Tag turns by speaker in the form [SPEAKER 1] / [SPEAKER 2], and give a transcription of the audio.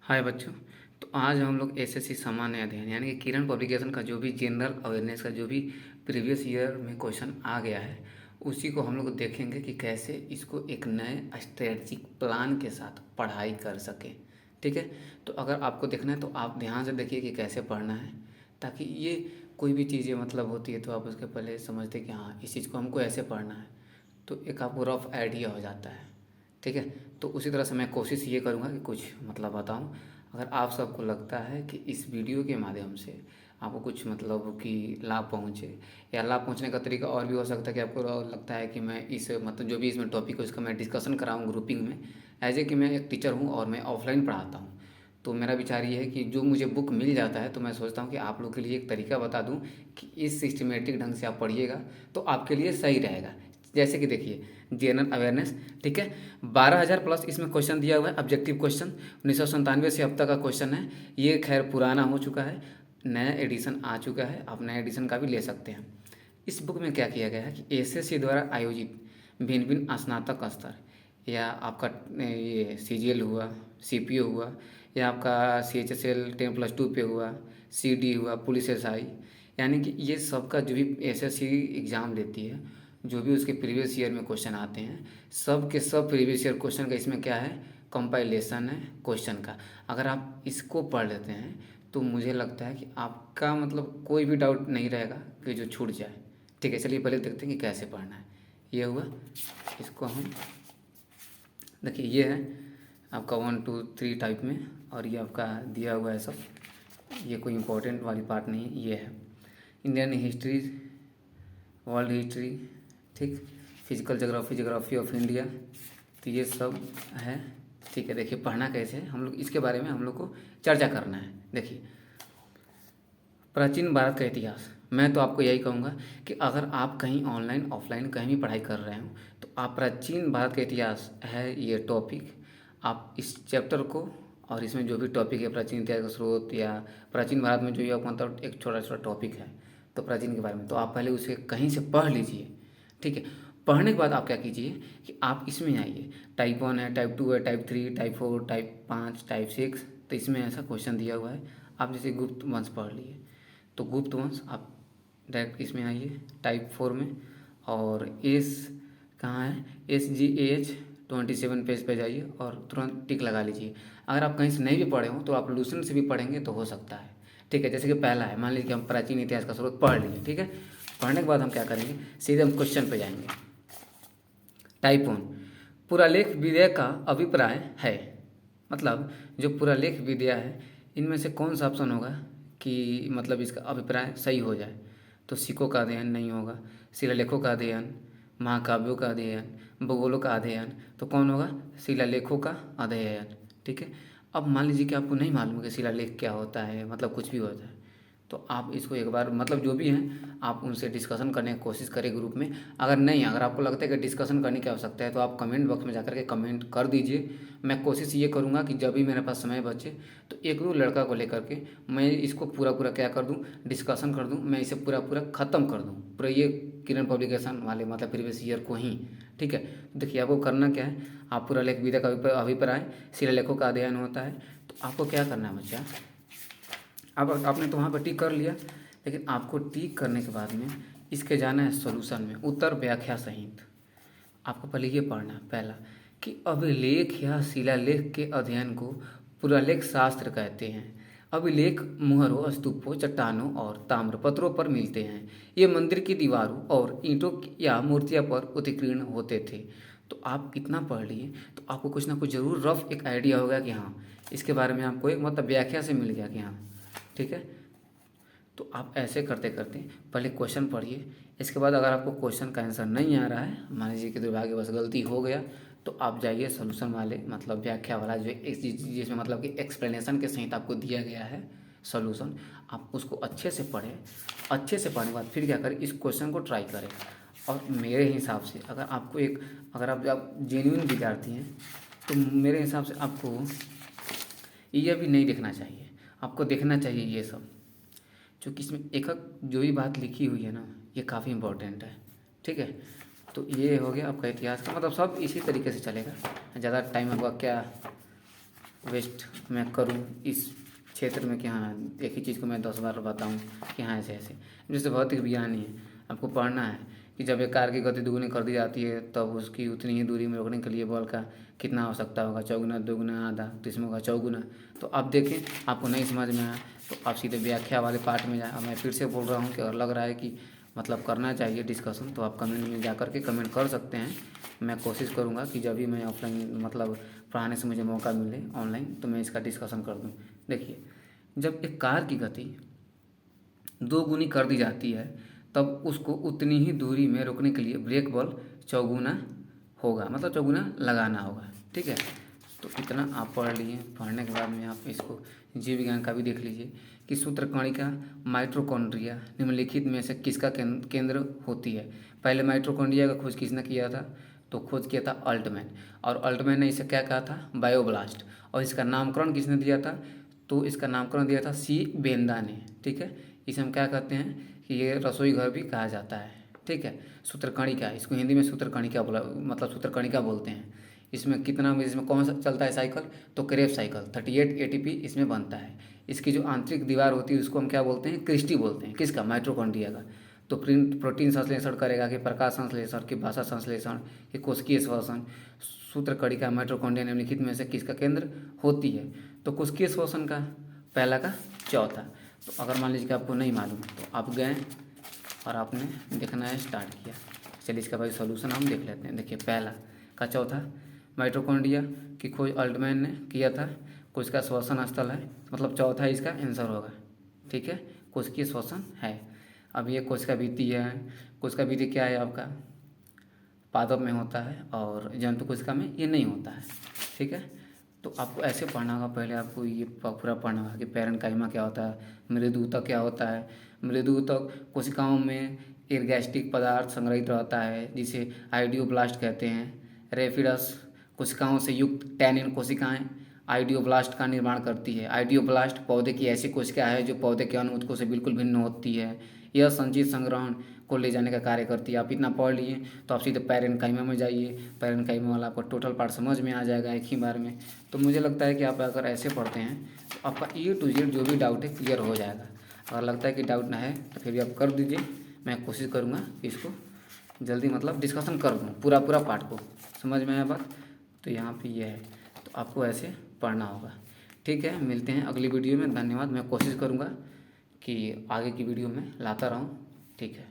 [SPEAKER 1] हाय बच्चों। तो आज हम लोग एसएससी सामान्य अध्ययन यानी कि किरण पब्लिकेशन का जो भी जनरल अवेयरनेस का जो भी प्रीवियस ईयर में क्वेश्चन आ गया है उसी को हम लोग देखेंगे कि कैसे इसको एक नए स्ट्रेटजिक प्लान के साथ पढ़ाई कर सकें। ठीक है। तो अगर आपको देखना है तो आप ध्यान से देखिए कि कैसे पढ़ना है, ताकि ये कोई भी चीज़ें मतलब होती है तो आप उसके पहले समझते कि हाँ इस चीज़ को हमको ऐसे पढ़ना है, तो एक आपको रफ आइडिया हो जाता है। ठीक है। तो उसी तरह से मैं कोशिश ये करूँगा कि कुछ मतलब बताऊँ। अगर आप सबको लगता है कि इस वीडियो के माध्यम से आपको कुछ मतलब कि लाभ पहुँचे, या लाभ पहुँचने का तरीका और भी हो सकता है कि आपको लगता है कि मैं इस मतलब जो भी इसमें टॉपिक है उसका मैं डिस्कशन कराऊँ ग्रुपिंग में, एज ए कि मैं एक टीचर हूँ और मैं ऑफलाइन पढ़ाता हूँ। तो मेरा विचार ये है कि जो मुझे बुक मिल जाता है तो मैं सोचता हूँ कि आप लोग के लिए एक तरीका बता दूँ कि इस सिस्टमेटिक ढंग से आप पढ़िएगा तो आपके लिए सही रहेगा। जैसे कि देखिए, जनरल अवेयरनेस, ठीक है, 12,000 प्लस इसमें क्वेश्चन दिया हुआ है, ऑब्जेक्टिव क्वेश्चन 1997 से अब तक का क्वेश्चन है। ये खैर पुराना हो चुका है, नया एडिशन आ चुका है, आप नया एडिशन का भी ले सकते हैं। इस बुक में क्या किया गया है कि एसएससी द्वारा आयोजित भिन्न भिन्न स्नातक स्तर, या आपका ये सीजीएल हुआ, सीपीओ हुआ, या आपका सीएचएसएल 10+2 पे हुआ, सीडी हुआ, पुलिस एसआई, यानी कि ये सबका जो भी एसएससी एग्ज़ाम लेती है, जो भी उसके प्रीवियस ईयर में क्वेश्चन आते हैं, सब के सब प्रीवियस ईयर क्वेश्चन का इसमें क्या है, कंपाइलेशन है क्वेश्चन का। अगर आप इसको पढ़ लेते हैं तो मुझे लगता है कि आपका मतलब कोई भी डाउट नहीं रहेगा कि जो छूट जाए। ठीक है, चलिए पहले देखते हैं कि कैसे पढ़ना है। ये हुआ, इसको हम देखिए, ये है आपका 1 2 3 टाइप में, और ये आपका दिया हुआ है सब। ये कोई इम्पोर्टेंट वाली पार्ट नहीं है। ये है इंडियन हिस्ट्री, वर्ल्ड हिस्ट्री, ठीक, physical geography, geography of India, तो ये सब है। ठीक है, देखिए पढ़ना कैसे है, हम लोग इसके बारे में हम लोग को चर्चा करना है। देखिए, प्राचीन भारत का इतिहास, मैं तो आपको यही कहूँगा कि अगर आप कहीं ऑनलाइन ऑफलाइन कहीं भी पढ़ाई कर रहे हो तो आप प्राचीन भारत का इतिहास है ये टॉपिक, आप इस चैप्टर को और इसमें जो भी टॉपिक है प्राचीन इतिहास का स्रोत, या प्राचीन भारत में जो ये मतलब एक छोटा छोटा टॉपिक है तो प्राचीन के बारे में, तो आप पहले उसे कहीं से पढ़ लीजिए। ठीक है। पढ़ने के बाद आप क्या कीजिए कि आप इसमें आइए, टाइप 1 है, टाइप 2 है, टाइप 3, टाइप 4, टाइप 5, टाइप 6, तो इसमें ऐसा क्वेश्चन दिया हुआ है। आप जैसे गुप्त वंश पढ़ लिए तो गुप्त वंश आप डायरेक्ट इसमें आइए टाइप 4 में, और एस कहाँ है, SGH 27 पेज पे जाइए और तुरंत टिक लगा लीजिए। अगर आप कहीं से नहीं भी पढ़े हो तो आप लूसेंट से भी पढ़ेंगे तो हो सकता है। ठीक है, जैसे कि पहला है, मान लीजिए कि हम प्राचीन इतिहास का स्रोत पढ़ लिए। ठीक है, पढ़ने के बाद हम क्या करेंगे, सीधे हम क्वेश्चन पे जाएंगे। टाइप 1, पुरालेख विद्या का अभिप्राय है, मतलब जो पुरालेख विद्या है इनमें से कौन सा ऑप्शन होगा कि मतलब इसका अभिप्राय सही हो जाए। तो सिक्कों का अध्ययन नहीं होगा, शिलालेखों का अध्ययन, महाकाव्यों का अध्ययन, भूगोलों का अध्ययन, तो कौन होगा, शिलालेखों का अध्ययन। ठीक है। अब मान लीजिए कि आपको नहीं मालूम कि शिलालेख क्या होता है, मतलब कुछ भी होता है, तो आप इसको एक बार मतलब जो भी हैं आप उनसे डिस्कशन करने की कोशिश करें ग्रुप में। अगर नहीं, अगर आपको लगता है कि डिस्कशन करने की आवश्यकता है तो आप कमेंट बॉक्स में जाकर के कमेंट कर दीजिए। मैं कोशिश ये करूँगा कि जब भी मेरे पास समय बचे तो एक दो लड़का को लेकर के मैं इसको पूरा पूरा क्या कर दूँ, डिस्कशन कर दूँ, मैं इसे पूरा पूरा ख़त्म कर दूँ, पूरा ये किरण पब्लिकेशन वाले मतलब प्रीवियस ईयर को ही। ठीक है। तो देखिए, आपको करना क्या है, आप पूरा लेख विद्या का अभिप्राय, शिलालेखों का अध्ययन होता है, तो आपको क्या करना है बच्चा, अब आपने तो वहाँ पर टिक कर लिया, लेकिन आपको टिक करने के बाद में इसके जाना है सॉल्यूशन में, उत्तर व्याख्या सहित। आपको पहले ये पढ़ना है, पहला कि अभिलेख या शिलालेख के अध्ययन को पुरालेख शास्त्र कहते हैं। अभिलेख मुहरों, स्तूपों, चट्टानों और ताम्रपत्रों पर मिलते हैं। ये मंदिर की दीवारों और ईंटों या मूर्तियों पर उत्कीर्ण होते थे। तो आप इतना पढ़ लिए तो आपको कुछ ना कुछ ज़रूर रफ एक आइडिया होगा कि हाँ इसके बारे में आपको एक मतलब व्याख्या से मिल गया कि हाँ। ठीक है। तो आप ऐसे करते करते पहले क्वेश्चन पढ़िए, इसके बाद अगर आपको क्वेश्चन का आंसर नहीं आ रहा है, मान लीजिए कि दुर्भाग्यवश गलती हो गया, तो आप जाइए सोल्यूशन वाले मतलब व्याख्या वाला जो जिसमें मतलब कि एक्सप्लेनेशन के सहित आपको दिया गया है सोल्यूशन, आप उसको अच्छे से पढ़ें। अच्छे से पढ़ने के बाद फिर क्या करें, इस क्वेश्चन को ट्राई करें। और मेरे हिसाब से अगर आप जेन्युइन विद्यार्थी हैं तो मेरे हिसाब से आपको ये भी नहीं देखना चाहिए, आपको देखना चाहिए ये सब, क्योंकि इसमें एकक जो भी बात लिखी हुई है ना ये काफ़ी इम्पोर्टेंट है। ठीक है। तो ये हो गया आपका इतिहास का, मतलब सब इसी तरीके से चलेगा, ज़्यादा टाइम आपका क्या वेस्ट मैं करूँ इस क्षेत्र में कि हाँ एक ही चीज़ को मैं 10 बार बताऊँ कि हाँ ऐसे ऐसे। जैसे भौतिक विज्ञान ही है, आपको पढ़ना है कि जब एक कार की गति दुगुनी कर दी जाती है तब उसकी उतनी ही दूरी में रोकने के लिए बल का कितना आवश्यकता होगा, चौगुना, दोगुना, आधा, तो इसमें होगा चौगुना। तो अब देखें आपको नहीं समझ में आया तो आप सीधे व्याख्या वाले पार्ट में जाए। अब मैं फिर से बोल रहा हूँ कि अगर लग रहा है कि मतलब करना चाहिए डिस्कशन तो आप कमेंट में जा कर के कमेंट कर सकते हैं। मैं कोशिश करूँगा कि जब भी मैं ऑफलाइन मतलब पढ़ाने से मुझे मौका मिले ऑनलाइन तो मैं इसका डिस्कशन कर दूँ। देखिए, जब एक कार की गति 2 गुनी कर दी जाती है तब उसको उतनी ही दूरी में रोकने के लिए ब्रेक बल चौगुना होगा, मतलब चौगुना लगाना होगा। ठीक है, तो इतना आप पढ़ लिए। पढ़ने के बाद में आप इसको जीव विज्ञान का भी देख लीजिए कि सूत्रकणिका माइटोकॉन्ड्रिया निम्नलिखित में से किसका केंद्र होती है। पहले माइटोकॉन्ड्रिया का खोज किसने किया था, तो खोज किया था अल्टमैन, और अल्टमैन ने इसे क्या कहा था, बायोब्लास्ट। और इसका नामकरण किसने दिया था, तो इसका नामकरण दिया था सी बेंदा ने। ठीक है, इसे हम क्या कहते हैं कि ये रसोई घर भी कहा जाता है। ठीक है, सूत्रकणिका, इसको हिंदी में सूत्रकणिका बोला, मतलब सूत्रकणिका बोलते हैं। इसमें कितना, इसमें कौन सा चलता है साइकिल, तो क्रेब्स साइकिल 38 एटीपी इसमें बनता है। इसकी जो आंतरिक दीवार होती है उसको हम क्या बोलते हैं, क्रिस्टी बोलते हैं। किसका, माइटोकॉन्ड्रिया का। तो प्रोटीन संश्लेषण करेगा कि प्रकाश संश्लेषण कि भाषा संश्लेषण कि कोशिकीय श्वसन, सूत्रकणिका माइटोकॉन्ड्रिया निम्नलिखित में से किसका केंद्र होती है, तो कोशिकीय श्वसन का, पहला का चौथा। तो अगर मान लीजिए कि आपको नहीं मालूम तो आप गए और आपने देखना है स्टार्ट किया। चलिए इसका भाई सॉल्यूशन हम देख लेते हैं। देखिए, पहला का चौथा माइटोकॉन्ड्रिया की खोज अल्टमैन ने किया था, कोशिका श्वसन स्थल है, मतलब चौथा इसका आंसर होगा। ठीक है, कोशिकीय श्वसन है। अब ये कोशिका भित्ति है, कोशिका भित्ति क्या है आपका, पादप में होता है और जंतु कोशिका में ये नहीं होता है। ठीक है, तो आपको ऐसे पढ़ना होगा, पहले आपको ये पूरा पढ़ना होगा कि पैरेन्काइमा क्या होता है, मृदुतक क्या होता है। मृदुतक कोशिकाओं में एर्गैस्टिक पदार्थ संग्रहित रहता है जिसे आइडियोब्लास्ट कहते हैं। रेफिडस कोशिकाओं से युक्त टैनिन कोशिकाएं आइडियोब्लास्ट का निर्माण करती है। आइडियोब्लास्ट पौधे की ऐसी कोशिका है जो पौधे के अन्य ऊतकों से बिल्कुल भिन्न होती है। यह संचित संग्रहण को ले जाने का कार्य करती है। आप इतना पढ़ लिए तो आप सीधे पैरेन्काइमा में जाइए, पैरेन्काइमा वाला आपको टोटल पार्ट समझ में आ जाएगा एक ही बार में। तो मुझे लगता है कि आप अगर ऐसे पढ़ते हैं तो आपका ए टू जेड जो भी डाउट है क्लियर हो जाएगा। अगर लगता है कि डाउट ना है तो फिर भी आप कर दीजिए, मैं कोशिश करूँगा कि इसको जल्दी मतलब डिस्कशन कर दूँ पूरा पार्ट को। समझ में आया बात, तो यहाँ पे ये है, तो आपको ऐसे पढ़ना होगा। ठीक है, मिलते हैं अगली वीडियो में। धन्यवाद। मैं कोशिश करूँगा कि आगे की वीडियो में लाता रहूँ। ठीक है।